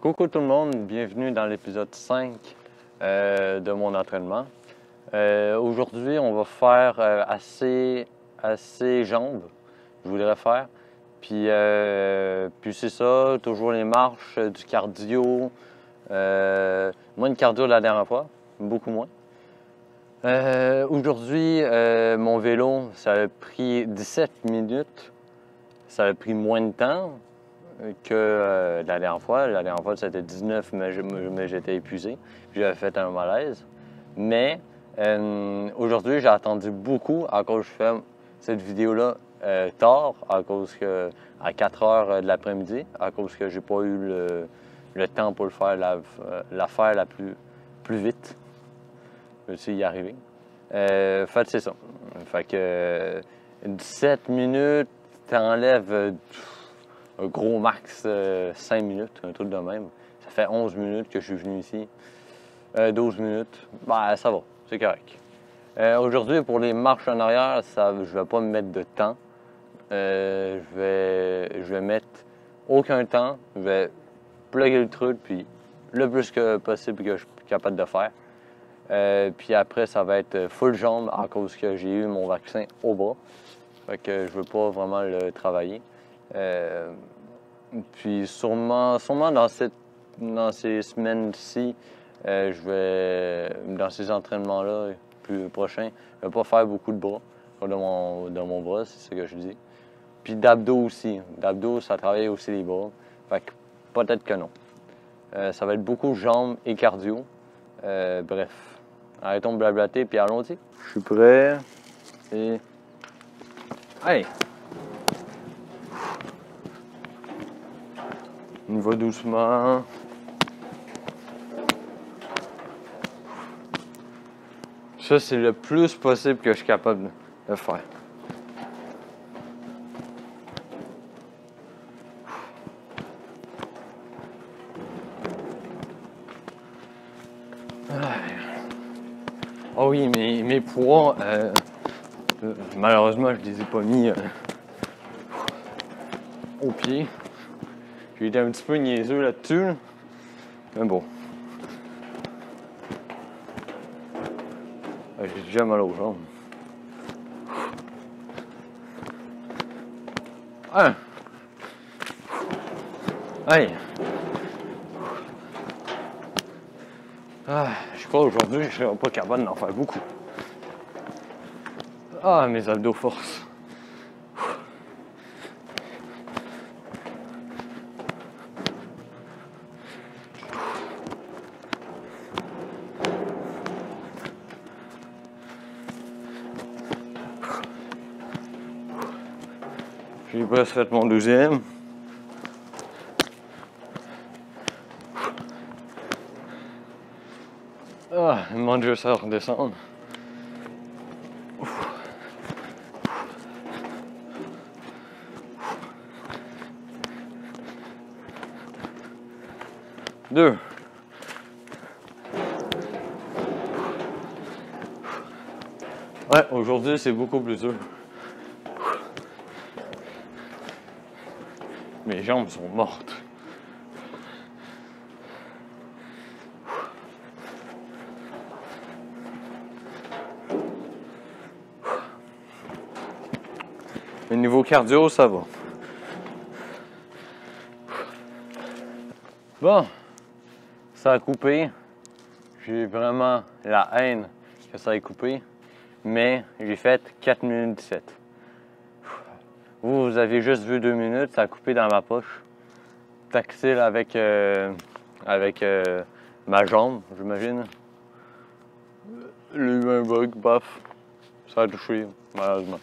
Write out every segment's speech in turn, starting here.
Coucou tout le monde, bienvenue dans l'épisode 5 de mon entraînement. Aujourd'hui, on va faire assez jambes, je voudrais faire. Puis c'est ça, toujours les marches, du cardio. Moins de cardio la dernière fois, beaucoup moins. Aujourd'hui, mon vélo, ça a pris 17 minutes. Ça a pris moins de temps que la dernière fois. La dernière fois, c'était 19, mais j'étais épuisé. J'avais fait un malaise. Mais aujourd'hui, j'ai attendu beaucoup à cause que je fais cette vidéo-là tard, à cause que à 4 heures de l'après-midi, à cause que j'ai pas eu le temps pour le faire, la faire la plus vite. Je vais y arriver. Fait c'est ça. Fait que 17 minutes, t'enlèves un gros max 5 minutes, un truc de même. Ça fait 11 minutes que je suis venu ici. 12 minutes, ben, ça va, c'est correct. Aujourd'hui, pour les marches en arrière, je ne vais pas me mettre de temps. Je vais mettre aucun temps. Je vais plugger le truc, puis le plus que possible que je suis capable de faire. Puis après, ça va être full jambe à cause que j'ai eu mon vaccin au bras. Fait que je veux pas vraiment le travailler. Puis sûrement dans ces semaines-ci, dans ces entraînements-là plus prochains, je vais pas faire beaucoup de bras, de mon bras, c'est ce que je dis. Puis d'abdos aussi. D'abdos, ça travaille aussi les bras. Fait que peut-être que non. Ça va être beaucoup jambes et cardio. Bref, arrêtons de blablater puis allons-y. Je suis prêt. Et... Hey! On y va doucement. Ça, c'est le plus possible que je suis capable de faire. Oh oui, mes poids, malheureusement, je les ai pas mis au pied. J'ai été un petit peu niaiseux là-dessus, là. Mais bon. J'ai déjà mal aux jambes. Un. Hey. Je crois aujourd'hui, je serai pas capable d'en faire beaucoup. Ah, mes abdos force. J'ai presque fait mon deuxième. Ah, il me manque juste à redescendre. Deux. Ouais, aujourd'hui c'est beaucoup plus dur. Mes jambes sont mortes. Mais niveau cardio, ça va. Bon, ça a coupé. J'ai vraiment la haine que ça ait coupé. Mais j'ai fait 4 minutes 17. Vous avez juste vu 2 minutes, ça a coupé dans ma poche. Tactile avec ma jambe, j'imagine. J'ai eu un bug, paf. Ça a touché, malheureusement.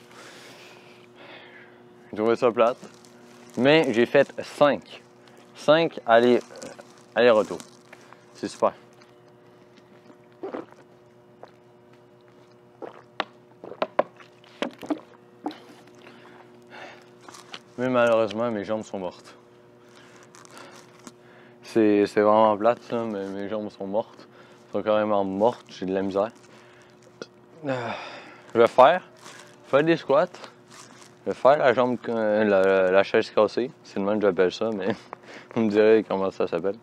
J'ai trouvé ça plate. Mais j'ai fait 5. 5 aller-retour. C'est super. Mais malheureusement, mes jambes sont mortes. C'est vraiment plate, ça, mais mes jambes sont mortes. Elles sont carrément mortes, j'ai de la misère. Je vais faire des squats. Je vais faire la chaise cassée. C'est le même que j'appelle ça, mais vous me direz comment ça s'appelle.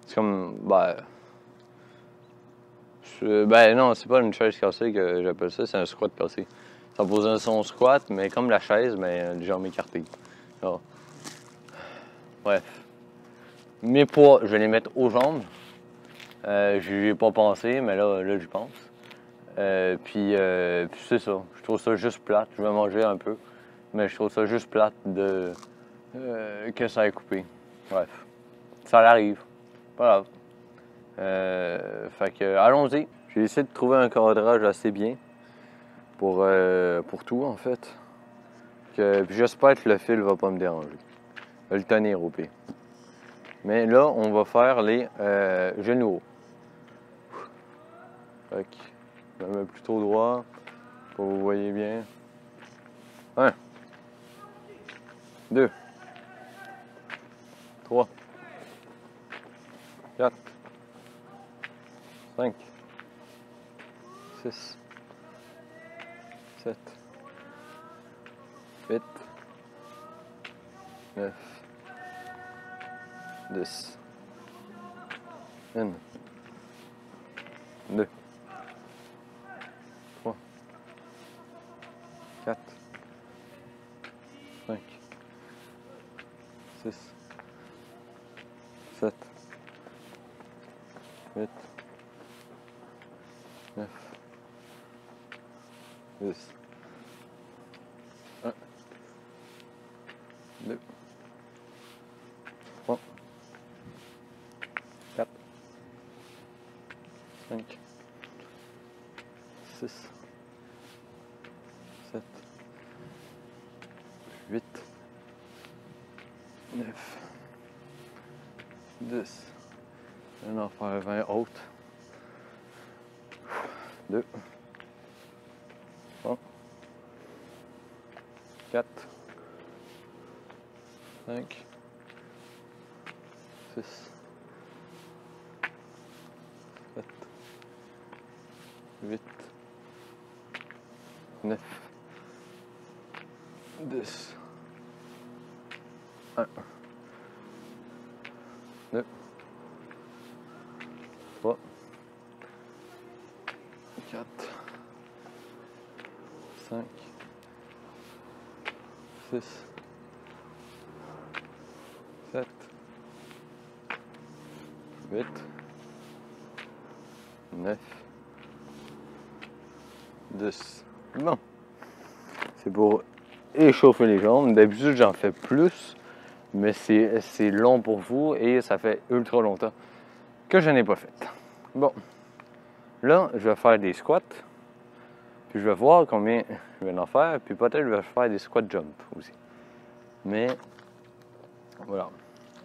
C'est comme, ben non, c'est pas une chaise cassée que j'appelle ça, c'est un squat cassé. Ça pose un son squat, mais comme la chaise, mais les jambes écartées. Alors, bref. Mes poids, je vais les mettre aux jambes. J'y ai pas pensé, mais là j'y pense. Puis c'est ça. Je trouve ça juste plate. Je vais manger un peu, mais je trouve ça juste plate de que ça ait coupé. Bref, ça arrive. Pas grave. Fait que, allons-y. J'ai essayé de trouver un cadrage assez bien pour tout, en fait. Puis j'espère que le fil va pas me déranger. Je vais le tenir au pire. Mais là, on va faire les genoux hauts. Fait que, je me mets plutôt droit pour que vous voyez bien. 1, 2, 3, 4, 5, 6, 7, 8, 9, 10, 1, 2, 3, 4, 5, 6, 7, 8, 9, 10, 1, 2, 3, 4, 5, 6, 7, 8, 9, 10. On va en faire 20 autres. 2, 3, 4, 5, 6, 7, 8, 9, 10, 1, 2, 3, 4, 5, 6, 7, 8, 9, 10. Bon. C'est pour échauffer les jambes. D'habitude, j'en fais plus, mais c'est long pour vous et ça fait ultra longtemps que je n'ai pas fait. Bon. Là, je vais faire des squats. Puis je vais voir combien je vais en faire. Puis peut-être je vais faire des squat jump aussi. Mais voilà.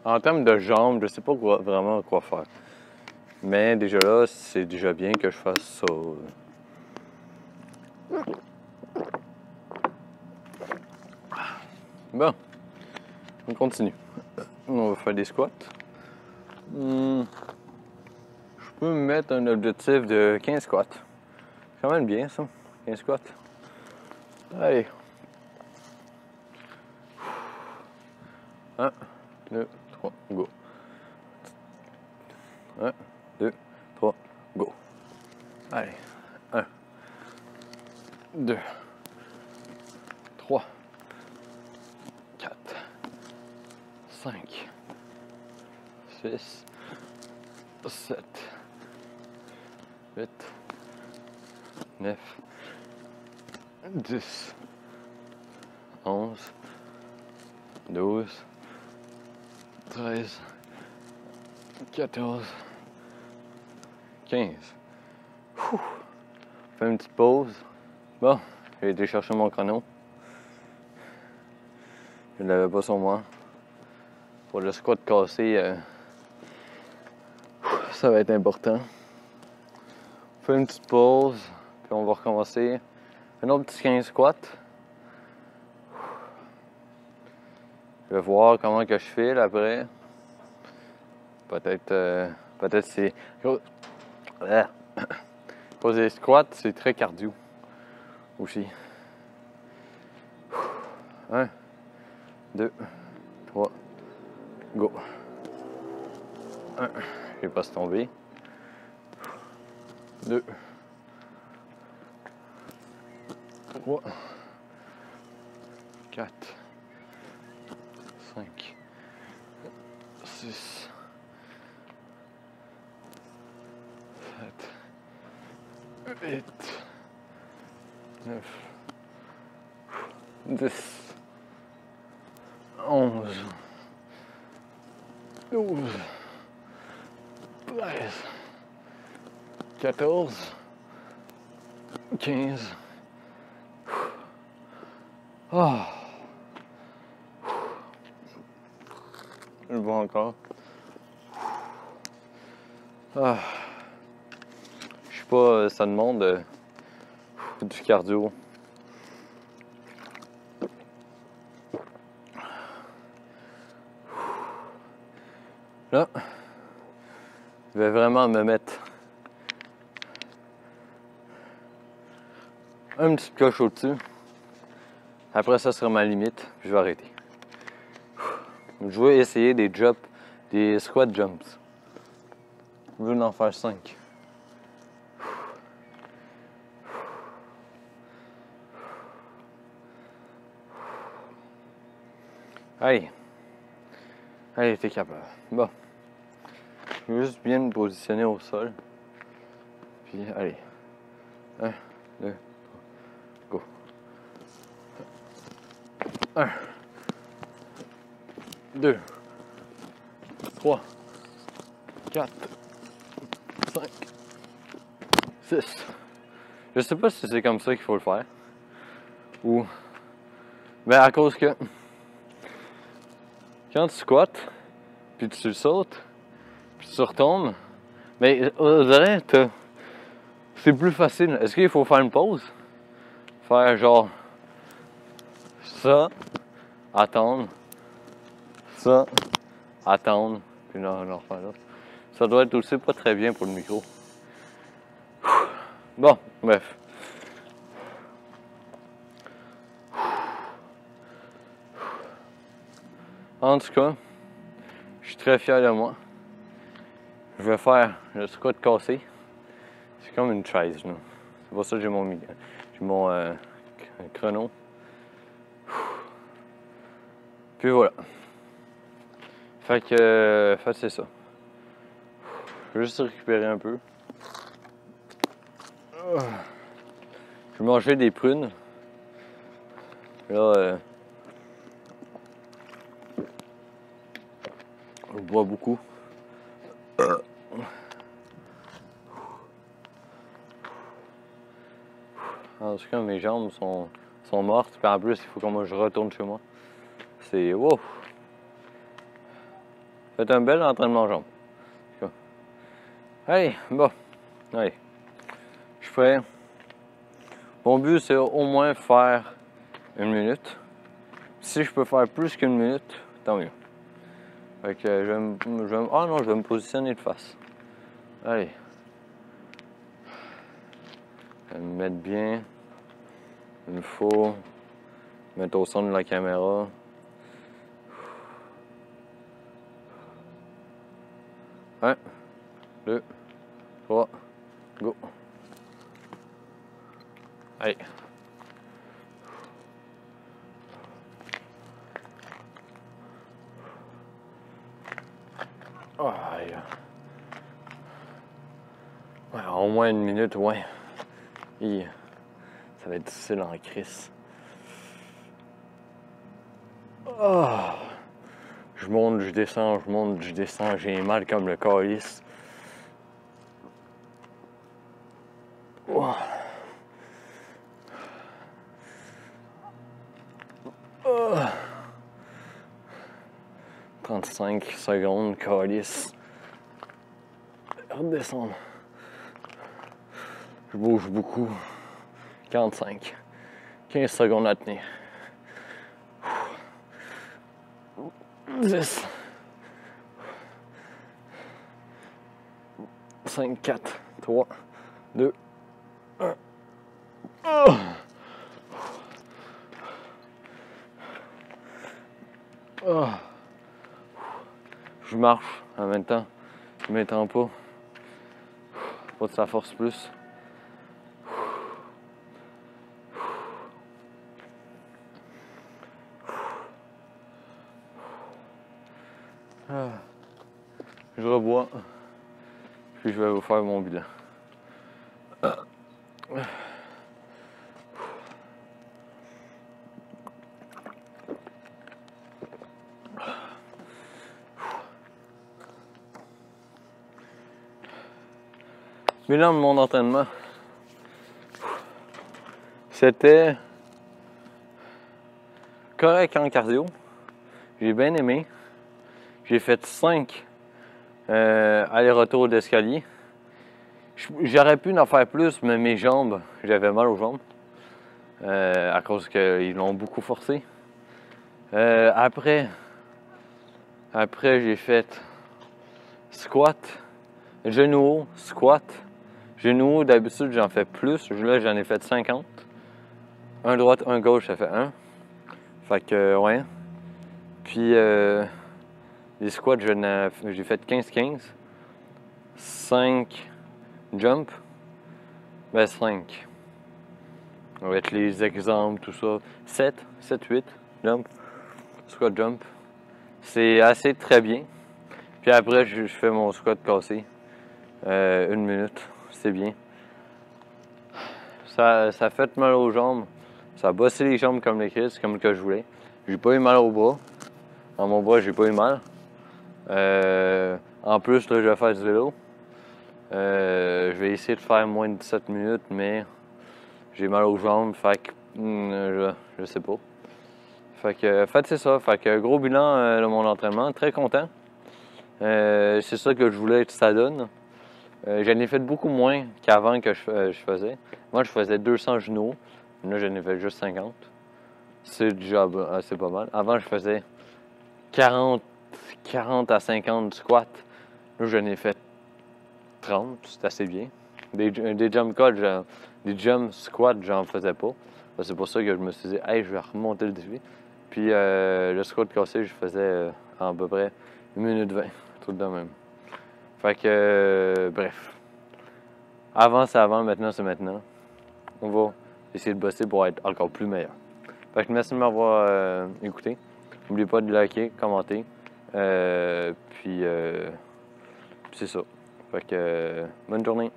En termes de jambes, je ne sais pas vraiment quoi faire. Mais déjà là, c'est déjà bien que je fasse ça. Bon, on continue. On va faire des squats. Je peux me mettre un objectif de 15 squats. C'est quand même bien ça, 15 squats. Allez. 1, 2, 3, go. 1, 2, 3, go. Allez. 1, 2, 3, 4, 5, 6, 7, 8, 9, 10, 11, 12, 13, 14, 15. Fais une petite pause. Bon, j'ai été chercher mon chrono. Je ne l'avais pas sur moi. Pour le squat cassé, ça va être important. Fais une petite pause, puis on va recommencer. Un autre petit 15 squats. Je vais voir comment que je file après. Peut-être c'est... Cause des squats, c'est très cardio aussi. 1, 2, 3, go. 1, je les passe tomber. 2, 3, 4, 5, 6, 7, 8, 9, 10, 11, 12, 13, 14, 15. Ah. Je le vois encore. Ah. Je sais pas, ça demande du cardio. Là, je vais vraiment me mettre une petite coche au-dessus. Après ça sera ma limite, puis je vais arrêter. Je vais essayer des jumps, des squat jumps. Je veux en faire 5. Allez. Allez, t'es capable. Bon. Je vais juste bien me positionner au sol. Puis, allez. 1, 2, 3, go. 1, 2, 3, 4, 5, 6. Je sais pas si c'est comme ça qu'il faut le faire. Ou. Mais à cause que. Quand tu squattes, puis tu sautes, puis tu retombes, mais on dirait que c'est plus facile. Est-ce qu'il faut faire une pause? Faire genre ça, attendre, ça, attendre, puis là, on refaire l'autre. Ça doit être aussi pas très bien pour le micro. Bon, bref. En tout cas, je suis très fier de moi. Je vais faire le squat cassé. C'est comme une chaise, là. C'est pour ça que j'ai mon chrono. Puis voilà. Fait que c'est ça. Je vais juste récupérer un peu. Je vais manger des prunes. Là, je bois beaucoup. En tout cas, mes jambes sont mortes. Puis en plus, il faut que je retourne chez moi. C'est wow! Faites un bel entraînement jambes. Allez, bon. Allez. Je suis prêt. Mon but, c'est au moins faire 1 minute. Si je peux faire plus qu'1 minute, tant mieux. Fait que je vais me positionner de face. Allez. Je vais me mettre bien. Il faut mettre au centre de la caméra. Un, 2, 3, go. Allez. Oh, aïe. Ouais, au moins 1 minute, ouais. Et ça va être difficile en crise. Oh. Je monte, je descends, je monte, je descends. J'ai mal comme le calice. Oh. Oh. 35 secondes, calice. Redescendre. Je bouge beaucoup. 45. 15 secondes à tenir. 10. 5, 4, 3, 2, 1. Oh! Oh. Je marche en même temps. Je m'étends pas. Pas de sa force plus. Je rebois. Puis je vais vous faire mon bilan. Bilan de mon entraînement. C'était correct en cardio. J'ai bien aimé. J'ai fait 5 allers-retours d'escalier. J'aurais pu en faire plus, mais mes jambes, j'avais mal aux jambes. À cause qu'ils l'ont beaucoup forcé. Après, j'ai fait squat, genou haut, squat. Genou haut, d'habitude, j'en fais plus. Là, j'en ai fait 50. Un droite, un gauche, ça fait 1. Fait que, ouais. Puis, les squats, j'ai fait 15-15. 5 jump. Ben, 5. Avec les exemples, tout ça. 7-8 jump. Squat jump. C'est assez très bien. Puis après, je fais mon squat cassé. 1 minute. C'est bien. Ça fait mal aux jambes. Ça a bossé les jambes comme les crises, comme que je voulais. J'ai pas eu mal au bras. Dans mon bras, j'ai pas eu mal. En plus, là, je vais faire du vélo. Je vais essayer de faire moins de 17 minutes, mais j'ai mal aux jambes, fait que je sais pas. Fait que c'est ça. Fait que gros bilan de mon entraînement. Très content. C'est ça que je voulais que ça donne. J'en ai fait beaucoup moins qu'avant que je faisais. Moi, je faisais 200 genoux. Là, j'en ai fait juste 50. C'est déjà assez pas mal. Avant, je faisais 40 à 50 squats. Là, j'en ai fait 30. C'est assez bien. Des jump cuts, des jump squats, j'en faisais pas. C'est pour ça que je me suis dit, hey, je vais remonter le défi. Puis le squat cassé, je faisais à peu près 1 minute 20. Tout de même. Fait que, bref. Avant, c'est avant, maintenant, c'est maintenant. On va essayer de bosser pour être encore plus meilleur. Fait que merci de m'avoir écouté. N'oubliez pas de liker, commenter. Puis c'est ça. Fait que, bonne journée.